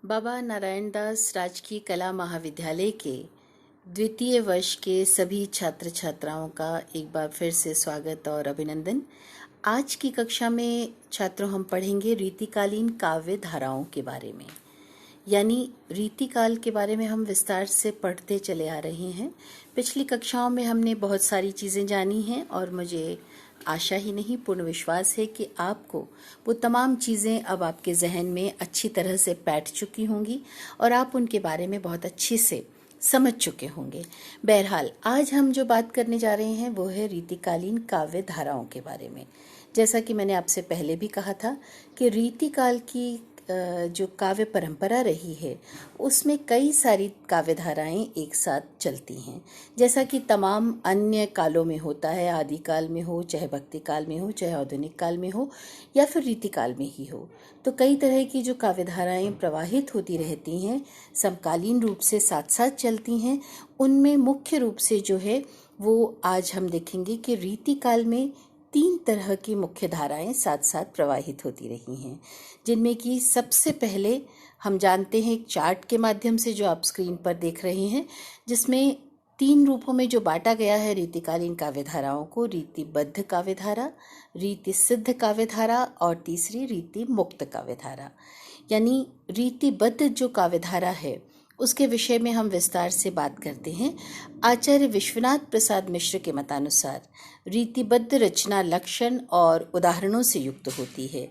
बाबा नारायण दास राजकीय कला महाविद्यालय के द्वितीय वर्ष के सभी छात्र छात्राओं का एक बार फिर से स्वागत और अभिनंदन। आज की कक्षा में छात्रों हम पढ़ेंगे रीतिकालीन काव्य धाराओं के बारे में। यानी रीतिकाल के बारे में हम विस्तार से पढ़ते चले आ रहे हैं। पिछली कक्षाओं में हमने बहुत सारी चीज़ें जानी हैं और मुझे आशा ही नहीं पूर्ण विश्वास है कि आपको वो तमाम चीज़ें अब आपके जहन में अच्छी तरह से बैठ चुकी होंगी और आप उनके बारे में बहुत अच्छे से समझ चुके होंगे। बहरहाल आज हम जो बात करने जा रहे हैं वो है रीतिकालीन काव्य धाराओं के बारे में। जैसा कि मैंने आपसे पहले भी कहा था कि रीतिकाल की जो काव्य परंपरा रही है उसमें कई सारी काव्य धाराएं एक साथ चलती हैं, जैसा कि तमाम अन्य कालों में होता है। आदिकाल में हो, चाहे भक्ति काल में हो, चाहे आधुनिक काल में हो या फिर रीतिकाल में ही हो, तो कई तरह की जो काव्य धाराएं प्रवाहित होती रहती हैं, समकालीन रूप से साथ साथ चलती हैं। उनमें मुख्य रूप से जो है वो आज हम देखेंगे कि रीतिकाल में 3 तरह की मुख्य धाराएं साथ साथ प्रवाहित होती रही हैं, जिनमें कि सबसे पहले हम जानते हैं एक चार्ट के माध्यम से जो आप स्क्रीन पर देख रहे हैं, जिसमें 3 रूपों में जो बांटा गया है रीतिकालीन काव्य धाराओं को: रीतिबद्ध काव्य धारा, रीति सिद्ध काव्य धारा और तीसरी रीति मुक्त काव्य धारा। यानी रीतिबद्ध जो काव्य धारा है उसके विषय में हम विस्तार से बात करते हैं। आचार्य विश्वनाथ प्रसाद मिश्र के मतानुसार रीतिबद्ध रचना लक्षण और उदाहरणों से युक्त होती है।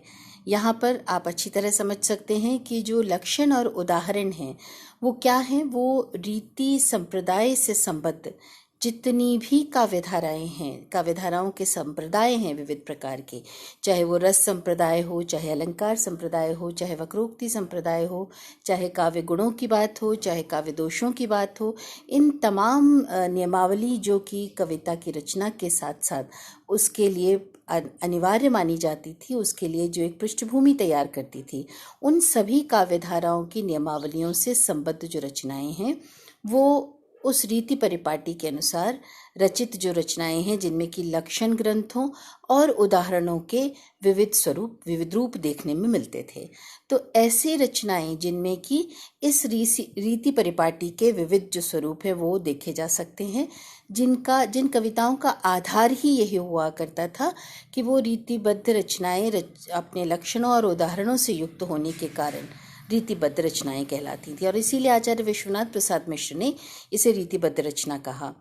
यहाँ पर आप अच्छी तरह समझ सकते हैं कि जो लक्षण और उदाहरण हैं वो क्या हैं। वो रीति संप्रदाय से संबद्ध जितनी भी काव्यधाराएं हैं, काव्यधाराओं के संप्रदाय हैं विविध प्रकार के, चाहे वो रस संप्रदाय हो, चाहे अलंकार संप्रदाय हो, चाहे वक्रोक्ति संप्रदाय हो, चाहे काव्य गुणों की बात हो, चाहे काव्य दोषों की बात हो, इन तमाम नियमावली जो कि कविता की रचना के साथ साथ उसके लिए अनिवार्य मानी जाती थी, उसके लिए जो एक पृष्ठभूमि तैयार करती थी, उन सभी काव्यधाराओं की नियमावलियों से संबद्ध जो रचनाएं हैं वो उस रीति परिपाटी के अनुसार रचित जो रचनाएं हैं, जिनमें कि लक्षण ग्रंथों और उदाहरणों के विविध स्वरूप, विविध रूप देखने में मिलते थे। तो ऐसी रचनाएं जिनमें कि इस रीति परिपाटी के विविध जो स्वरूप है वो देखे जा सकते हैं, जिन कविताओं का आधार ही यही हुआ करता था कि वो रीतिबद्ध रचनाएं अपने लक्षणों और उदाहरणों से युक्त होने के कारण रीतिबद्ध रचनाएं कहलाती थी, और इसीलिए आचार्य विश्वनाथ प्रसाद मिश्र ने इसे रीतिबद्ध रचना कहा।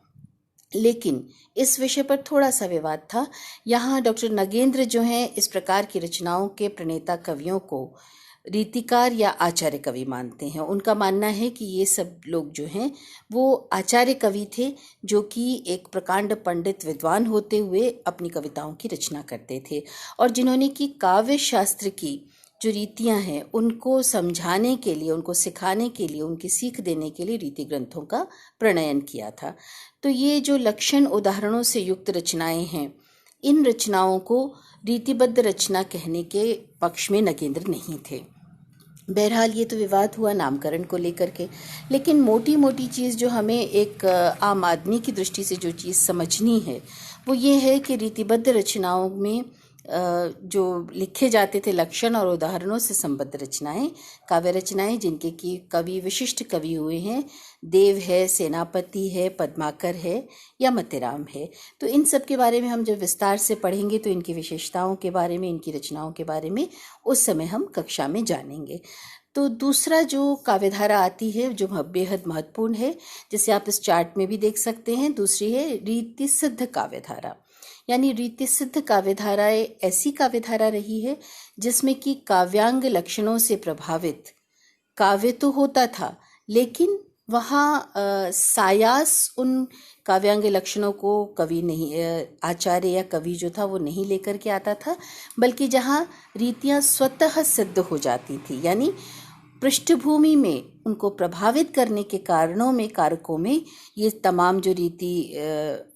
लेकिन इस विषय पर थोड़ा सा विवाद था। यहाँ डॉक्टर नगेंद्र जो हैं इस प्रकार की रचनाओं के प्रणेता कवियों को रीतिकार या आचार्य कवि मानते हैं। उनका मानना है कि ये सब लोग जो हैं वो आचार्य कवि थे, जो कि एक प्रकांड पंडित विद्वान होते हुए अपनी कविताओं की रचना करते थे, और जिन्होंने कि काव्य शास्त्र की जो रीतियां हैं उनको समझाने के लिए, उनको सिखाने के लिए, उनकी सीख देने के लिए रीति ग्रंथों का प्रणयन किया था। तो ये जो लक्षण उदाहरणों से युक्त रचनाएं हैं, इन रचनाओं को रीतिबद्ध रचना कहने के पक्ष में नगेंद्र नहीं थे। बहरहाल ये तो विवाद हुआ नामकरण को लेकर के, लेकिन मोटी मोटी चीज़ जो हमें एक आम आदमी की दृष्टि से जो चीज़ समझनी है वो ये है कि रीतिबद्ध रचनाओं में जो लिखे जाते थे लक्षण और उदाहरणों से संबद्ध रचनाएं, काव्य रचनाएं, जिनके कि कवि विशिष्ट कवि हुए हैं, देव है, सेनापति है, पद्माकर है या मतेराम है। तो इन सब के बारे में हम जब विस्तार से पढ़ेंगे तो इनकी विशेषताओं के बारे में, इनकी रचनाओं के बारे में उस समय हम कक्षा में जानेंगे। तो दूसरा जो काव्यधारा आती है जो बेहद महत्वपूर्ण है, जिसे आप इस चार्ट में भी देख सकते हैं, दूसरी है रीति सिद्ध काव्यधारा। यानी रीति सिद्ध काव्यधाराएं ऐसी काव्यधारा रही है जिसमें कि काव्यांग लक्षणों से प्रभावित काव्य तो होता था, लेकिन वहाँ सायास उन काव्यांग लक्षणों को कवि नहीं, आचार्य या कवि जो था वो नहीं लेकर के आता था, बल्कि जहाँ रीतियाँ स्वतः सिद्ध हो जाती थी, यानी पृष्ठभूमि में उनको प्रभावित करने के कारणों में, कारकों में ये तमाम जो रीति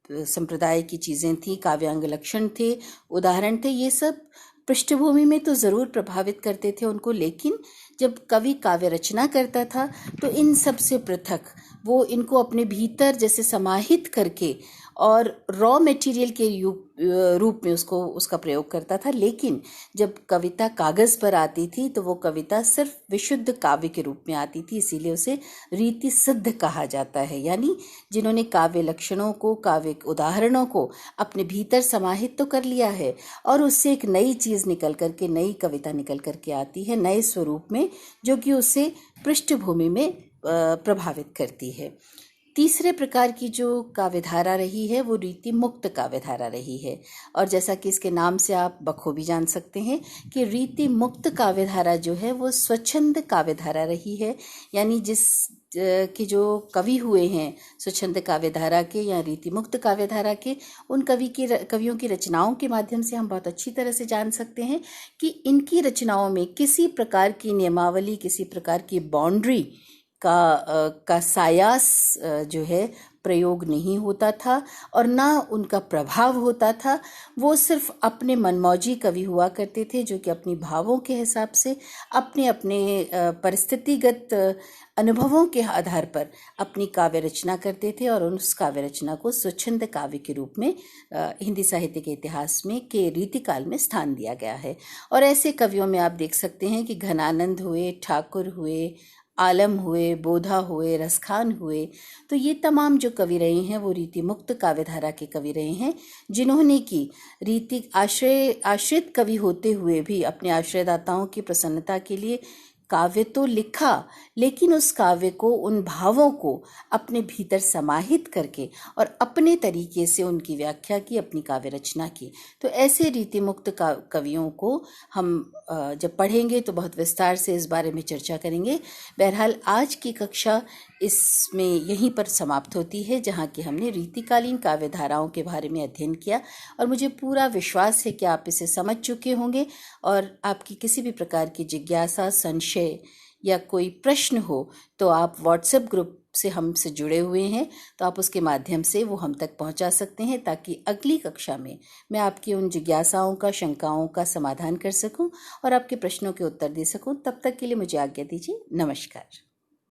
संप्रदाय की चीज़ें थी, काव्यांग लक्षण थे, उदाहरण थे, ये सब पृष्ठभूमि में तो ज़रूर प्रभावित करते थे उनको, लेकिन जब कवि काव्य रचना करता था तो इन सब से पृथक वो इनको अपने भीतर जैसे समाहित करके और रॉ मटेरियल के रूप में उसको उसका प्रयोग करता था। लेकिन जब कविता कागज़ पर आती थी तो वो कविता सिर्फ विशुद्ध काव्य के रूप में आती थी, इसीलिए उसे रीति सिद्ध कहा जाता है। यानी जिन्होंने काव्य लक्षणों को, काव्य उदाहरणों को अपने भीतर समाहित तो कर लिया है और उससे एक नई चीज़ निकल करके, नई कविता निकल करके आती है नए स्वरूप में, जो कि उसे पृष्ठभूमि में प्रभावित करती है। तीसरे प्रकार की जो काव्यधारा रही है वो रीति मुक्त काव्यधारा रही है। और जैसा कि इसके नाम से आप बखूबी जान सकते हैं कि रीति मुक्त काव्यधारा जो है वो स्वच्छंद काव्यधारा रही है। यानी जिस कि जो कवि हुए हैं स्वच्छंद काव्यधारा के या रीति मुक्त काव्यधारा के, उन कवियों की रचनाओं के माध्यम से हम बहुत अच्छी तरह से जान सकते हैं कि इनकी रचनाओं में किसी प्रकार की नियमावली, किसी प्रकार की बाउंड्री का सायास जो है प्रयोग नहीं होता था और ना उनका प्रभाव होता था। वो सिर्फ अपने मनमौजी कवि हुआ करते थे, जो कि अपनी भावों के हिसाब से अपने अपने परिस्थितिगत अनुभवों के आधार पर अपनी काव्य रचना करते थे और उस काव्य रचना को स्वच्छंद काव्य के रूप में हिंदी साहित्य के इतिहास में के रीतिकाल में स्थान दिया गया है। और ऐसे कवियों में आप देख सकते हैं कि घनानंद हुए, ठाकुर हुए, आलम हुए, बोधा हुए, रसखान हुए। तो ये तमाम जो कवि रहे हैं वो रीति मुक्त काव्यधारा के कवि रहे हैं, जिन्होंने की रीति आश्रित कवि होते हुए भी अपने आश्रयदाताओं की प्रसन्नता के लिए काव्य तो लिखा, लेकिन उस काव्य को, उन भावों को अपने भीतर समाहित करके और अपने तरीके से उनकी व्याख्या की, अपनी काव्य रचना की। तो ऐसे रीति मुक्त कवियों को हम जब पढ़ेंगे तो बहुत विस्तार से इस बारे में चर्चा करेंगे। बहरहाल आज की कक्षा इसमें यहीं पर समाप्त होती है, जहाँ कि हमने रीतिकालीन काव्यधाराओं के बारे में अध्ययन किया और मुझे पूरा विश्वास है कि आप इसे समझ चुके होंगे। और आपकी किसी भी प्रकार की जिज्ञासा, संशय या कोई प्रश्न हो तो आप व्हाट्सएप ग्रुप से हमसे जुड़े हुए हैं, तो आप उसके माध्यम से वो हम तक पहुंचा सकते हैं, ताकि अगली कक्षा में मैं आपकी उन जिज्ञासाओं का, शंकाओं का समाधान कर सकूं और आपके प्रश्नों के उत्तर दे सकूं। तब तक के लिए मुझे आज्ञा दीजिए। नमस्कार।